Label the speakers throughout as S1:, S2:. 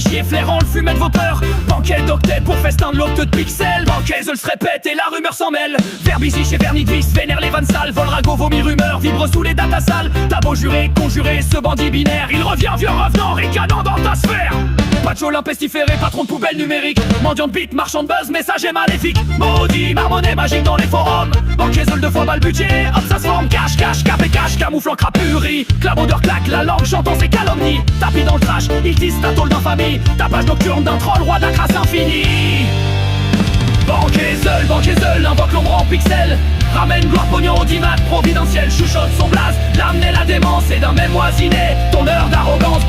S1: fichier flairant le fumet de vos peurs. Banquet d'octet pour festin de l'octe de pixels. Banquaise se répète et la rumeur s'en mêle. Verbici chez Vernidvis, vénère les vannes sales. Volrago vomit rumeur, vibre sous les datas sales. T'as beau jurer, conjurer ce bandit binaire, il revient vieux revenant, ricanant dans ta sphère. Pacholin pestiféré, patron de poubelle numérique. Mendiant de beat, marchand de buzz, messager maléfique. Maudit, marmonnet magique dans les forums. Banquaisole deux fois bas le budget, hop ça se forme. Cache, cache, cap et cache, camouflant crapurie. Clabaudeur claque, la langue chantant ses calomnies. Tapis dans le trash, il tisse ta tôle d'infamie. Ta page nocturne d'un troll, roi de la crasse infinie. Banquaisole, invoque l'ombre en pixel. Ramène gloire pognon audimat providentiel. Chuchote son blaze, l'amener la démence et d'un même moisinet. Ton heure d'arrogance,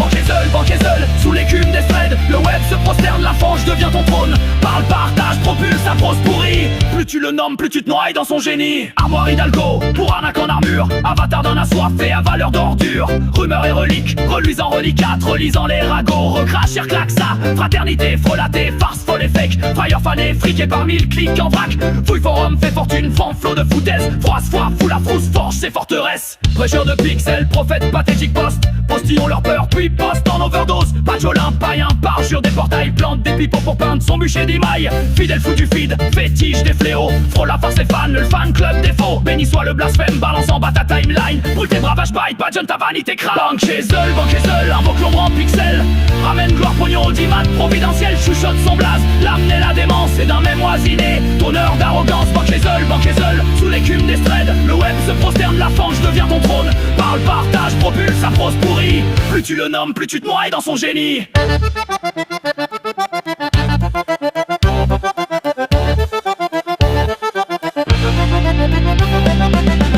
S1: banquaisole, sous l'écume des threads. Le web se prosterne, la fange devient ton trône. Parle, partage, propulse sa prose pourrie. Plus tu le nommes, plus tu te noies dans son génie. Armoire Hidalgo, pour arnaque en armure. Avatar d'un assoiffé à valeur d'ordure. Rumeur et relique, reluisant relicate. Relisant les ragots, recrache, claque ça. Fraternité, frelaté, farce, folle et fake. Fire fané, friqué par mille clics en vrac. Fouille forum, fait fortune, vent flot de foutaise. Froisse, foi, fout la frousse, forge ses forteresses. Prêcheur de pixels, prophète pathétique poste. Postillons leur peur, puis poste en overdose. Pacholin, païen, parjure des portails. Plante des pipeaux pour peindre son bûcher d'émail. Fidèle foutu feed, fétiche des fléaux. Frôle la farce et fan, le fan club des faux. Béni soit le blasphème, balance en bas ta timeline. Brûle tes bravages, bite, badgeon ta vanité crâne. Banquaisole, invoque l'ombre en pixel. Ramène gloire pognon audimat providentiel. Chuchote son blaze, l'amener la démence et d'un même oisiné. Ton heure d'arrogance, banquaisole, sous l'écume des threads. Le web se prosterne, la fange devient ton trône. Parle, partage, propulse sa prose pourrie. Plus tu le nommes, plus tu te noies dans son génie.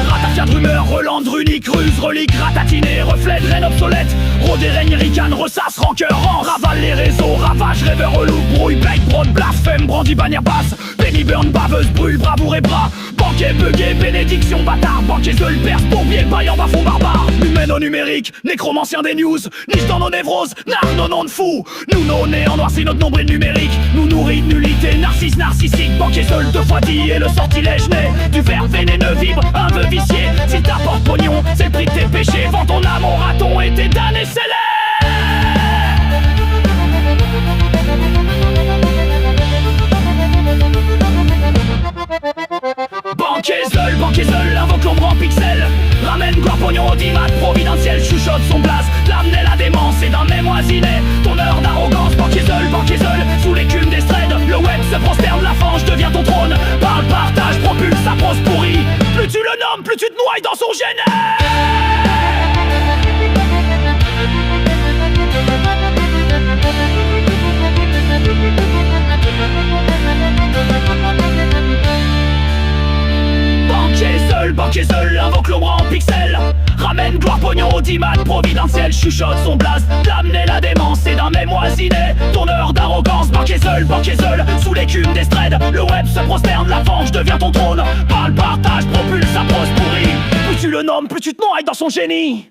S1: Ratafia de rumeurs, relande, runique, ruse, relique, ratatiné, reflet de reine obsolète. Rôde et règne, ricane, ressasse, rancœur, en ravale les réseaux, ravage, rêveur, relou, brouille, blade, brode, blasphème, brandit, bannière basse. Penny burn, baveuse, brûle, bravoure et bras. Banquet, bugué, bénédiction, bâtard. Banquaisole, perce, bourbier, paillant, bas-fond, barbare. Humaine au numérique, nécromancien des news. Niche dans nos névroses, narre nos noms de fous. Nous, nos nez, en noirci notre nombril numérique. Nous nourrit de nullité, narcisse, narcissique. Banquaisole, deux fois dit et le sortilège naît. Du verre vénéneux vibre, un vœu vicié. Si t'apportes pognon, c'est le prix de tes péchés. Vends ton âme au raton et tes damnés scellés. Banquaisole, invoque l'ombre en pixel. Ramène gloire pognon audimat providentiel. Chuchote son blaze, l'amener la démence et d'un même oisinet. Ton heure d'arrogance, banquaisole, sous l'écume des threads. Le web se prosterne, la fange devient ton trône. Parle, partage, propulse sa prose pourrie. Plus tu le nommes, plus tu te noies dans son génie. Banquaisole, invoque l'ombre en pixel. Ramène gloire pognon audimat providentiel. Chuchote son blaze, d'amener la démence et d'un même oisinet. Ton heure d'arrogance, banquaisole, sous l'écume des threads. Le web se prosterne, la fange devient ton trône. Parle, partage, propulse sa prose pourrie. Plus tu le nommes, plus tu te noies dans son génie.